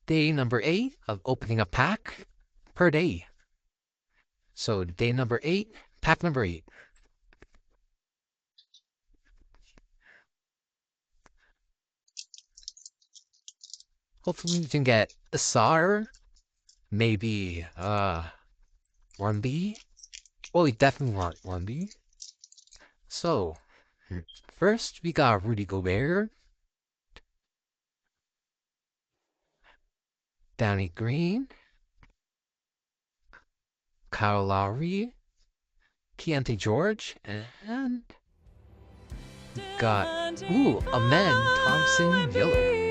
day number 8 of opening a pack per day. So day number 8, pack number 8. Hopefully we can get a SAR, maybe Wemby. Well, we definitely want Wemby. So first we got Rudy Gobert, Danny Green, Kyle Lowry, Keontae George, and got Amen Thompson Yellow.